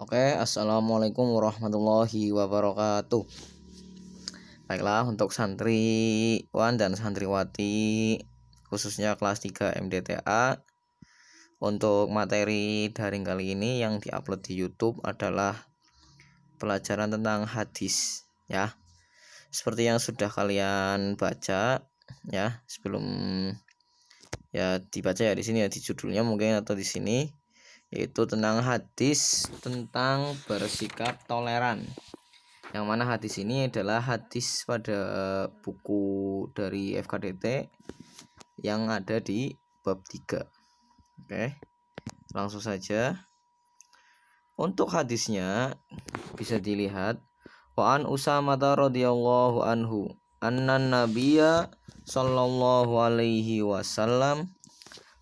Oke, assalamualaikum warahmatullahi wabarakatuh. Baiklah, untuk santriwan dan santriwati khususnya kelas 3 MDTA, untuk materi daring kali ini yang diupload di YouTube adalah pelajaran tentang hadis ya. Seperti yang sudah kalian baca ya, sebelum ya dibaca ya di sini ya, di judulnya mungkin atau di sini, yaitu tentang hadis tentang bersikap toleran. Yang mana hadis ini adalah hadis pada buku dari FKDT yang ada di bab 3. Oke, langsung saja. Untuk hadisnya bisa dilihat, wa an Usamah radhiyallahu anhu annan nabiyya sallallahu alaihi wasallam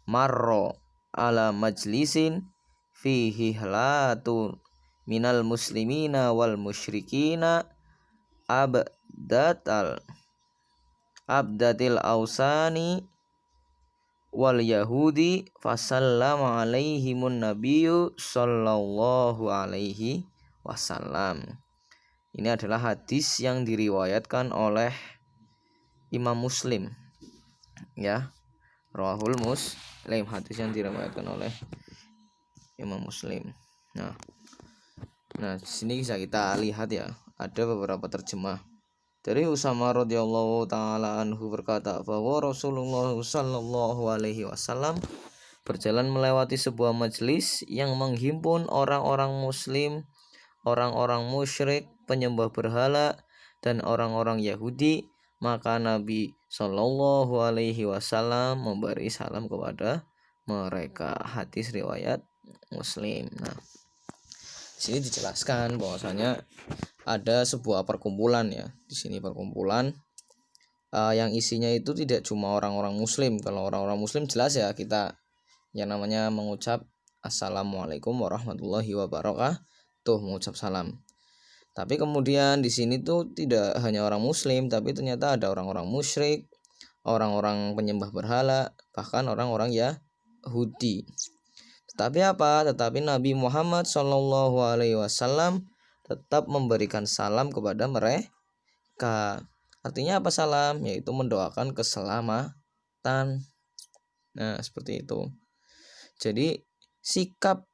marra ala majlisin fihi halatu minal muslimina wal musyrikina abdatil ausani wal yahudi fasallama alaihimun nabiyyu sallallahu alaihi wasallam. Ini adalah hadis yang diriwayatkan oleh Imam Muslim ya, rawahul Muslim, hadis yang diriwayatkan oleh Imam Muslim. Nah, di sini bisa kita lihat ya, ada beberapa terjemah. Dari Usamah radhiyallahu taala anhu berkata bahwa Rasulullah sallallahu alaihi wasallam berjalan melewati sebuah majelis yang menghimpun orang-orang muslim, orang-orang musyrik, penyembah berhala, dan orang-orang Yahudi. Maka Nabi sallallahu alaihi wasallam memberi salam kepada mereka. Hadis riwayat Muslim. Nah, di sini dijelaskan bahwasanya ada sebuah perkumpulan ya. Di sini perkumpulan yang isinya itu tidak cuma orang-orang muslim. Kalau orang-orang muslim jelas ya, kita yang namanya mengucap assalamualaikum warahmatullahi wabarakatuh, mengucap salam. Tapi kemudian di sini tuh tidak hanya orang muslim, tapi ternyata ada orang-orang musyrik, orang-orang penyembah berhala, bahkan orang-orang Yahudi. Tetapi Nabi Muhammad Shallallahu Alaihi Wasallam tetap memberikan salam kepada mereka. Artinya apa salam? Yaitu mendoakan keselamatan. Nah, seperti itu. Jadi sikap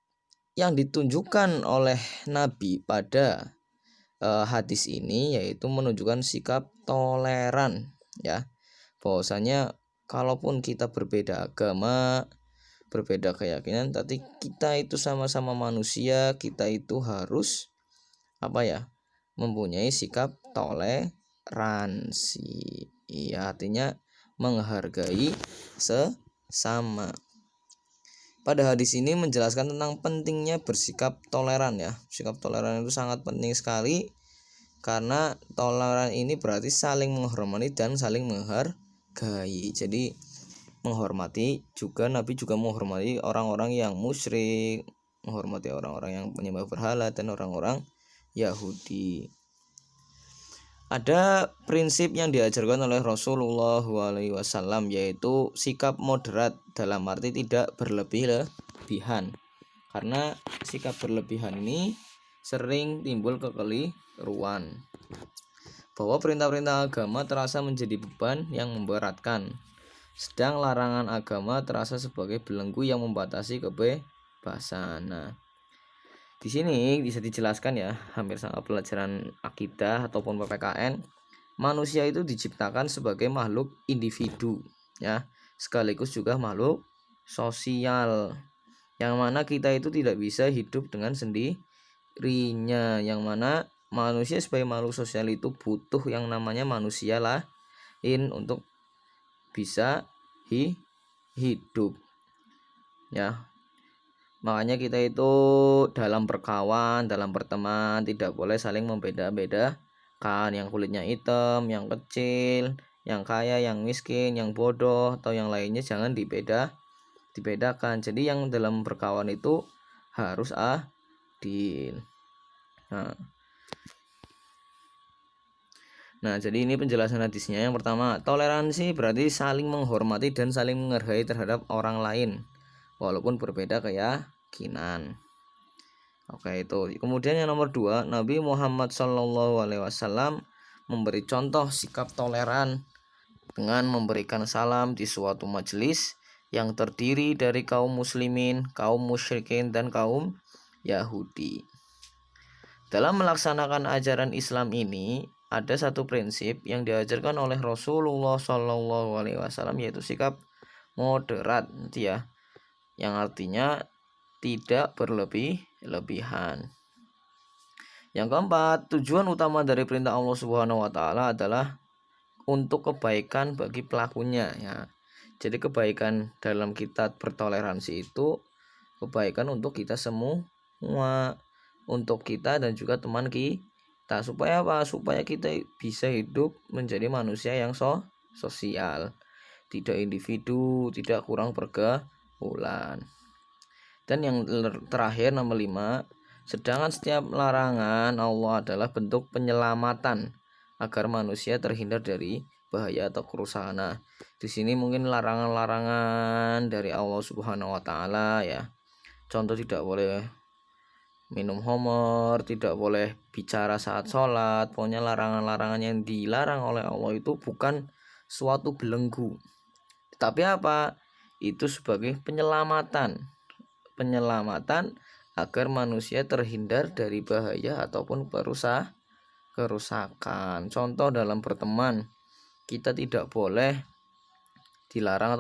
yang ditunjukkan oleh Nabi pada hadis ini yaitu menunjukkan sikap toleran ya. Bahwasanya kalaupun kita berbeda agama, berbeda keyakinan, tapi kita itu sama-sama manusia, kita itu harus mempunyai sikap toleransi. Iya, artinya menghargai sesama. Pada hadis ini menjelaskan tentang pentingnya bersikap toleran ya. Sikap toleran itu sangat penting sekali, karena toleran ini berarti saling menghormati dan saling menghargai. Jadi menghormati juga, Nabi juga menghormati orang-orang yang musyrik, menghormati orang-orang yang penyembah berhala dan orang-orang Yahudi. Ada prinsip yang diajarkan oleh Rasulullah SAW, yaitu sikap moderat, dalam arti tidak berlebihan. Karena sikap berlebihan ini sering timbul kekeliruan, bahwa perintah-perintah agama terasa menjadi beban yang memberatkan, sedang larangan agama terasa sebagai belenggu yang membatasi kebebasan. Nah, di sini bisa dijelaskan ya, hampir sama pelajaran akidah ataupun PPKN, manusia itu diciptakan sebagai makhluk individu ya, sekaligus juga makhluk sosial, yang mana kita itu tidak bisa hidup dengan sendirinya, yang mana manusia sebagai makhluk sosial itu butuh yang namanya manusia lain untuk bisa hidup ya. Makanya kita itu dalam berkawan, dalam berteman tidak boleh saling membeda-bedakan, yang kulitnya hitam, yang kecil, yang kaya, yang miskin, yang bodoh atau yang lainnya, jangan dibedakan. Jadi yang dalam berkawan itu harus adil. Nah, jadi ini penjelasan hadisnya. Yang pertama, toleransi berarti saling menghormati dan saling menghargai terhadap orang lain walaupun berbeda keyakinan. Oke, itu. Kemudian yang nomor 2, Nabi Muhammad SAW memberi contoh sikap toleran dengan memberikan salam di suatu majelis yang terdiri dari kaum muslimin, kaum musyrikin, dan kaum Yahudi. Dalam melaksanakan ajaran Islam ini ada satu prinsip yang diajarkan oleh Rasulullah SAW, yaitu sikap moderat, ya, yang artinya tidak berlebih-lebihan. Yang keempat, tujuan utama dari perintah Allah Subhanahu wa taala adalah untuk kebaikan bagi pelakunya, ya. Jadi kebaikan dalam kita bertoleransi itu kebaikan untuk kita semua, untuk kita dan juga teman kita. Supaya apa? Supaya kita bisa hidup menjadi manusia yang sosial, tidak individu, tidak kurang pergaulan. Dan yang terakhir nomor 5, sedangkan setiap larangan Allah adalah bentuk penyelamatan agar manusia terhindar dari bahaya atau kerusakan. Nah, di sini mungkin larangan-larangan dari Allah Subhanahu wa taala, ya. Contoh, tidak boleh minum homer, tidak boleh bicara saat sholat. Pokoknya larangan-larangan yang dilarang oleh Allah itu bukan suatu belenggu, tapi apa? Itu sebagai penyelamatan agar manusia terhindar dari bahaya ataupun kerusakan. Contoh, dalam berteman kita tidak boleh dilarang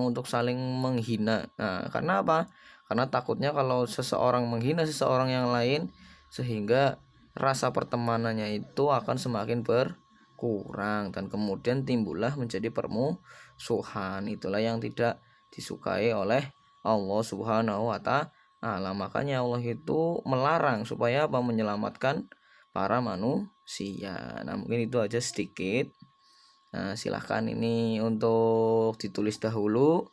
untuk saling menghina. Nah, karena apa? Karena takutnya kalau seseorang menghina seseorang yang lain, sehingga rasa pertemanannya itu akan semakin berkurang dan kemudian timbullah menjadi permusuhan. Itulah yang tidak disukai oleh Allah Subhanahu wa taala. Makanya Allah itu melarang supaya apa? Menyelamatkan para manusia. Nah, mungkin itu aja sedikit. Nah, silahkan ini untuk ditulis dahulu.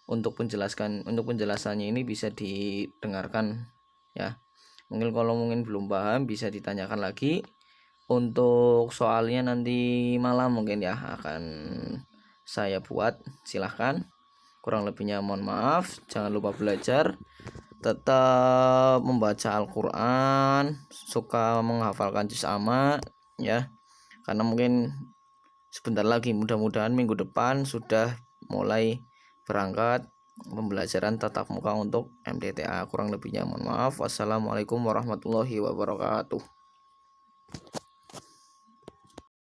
Untuk penjelasannya ini bisa didengarkan, ya. Mungkin belum paham bisa ditanyakan lagi. Untuk soalnya nanti malam mungkin ya akan saya buat. Silahkan. Kurang lebihnya mohon maaf. Jangan lupa belajar, tetap membaca Al-Quran, suka menghafalkan juz amma, ya. Karena mungkin sebentar lagi, mudah-mudahan minggu depan sudah mulai berangkat pembelajaran tatap muka untuk MDTA. Kurang lebihnya mohon maaf. Wassalamualaikum warahmatullahi wabarakatuh.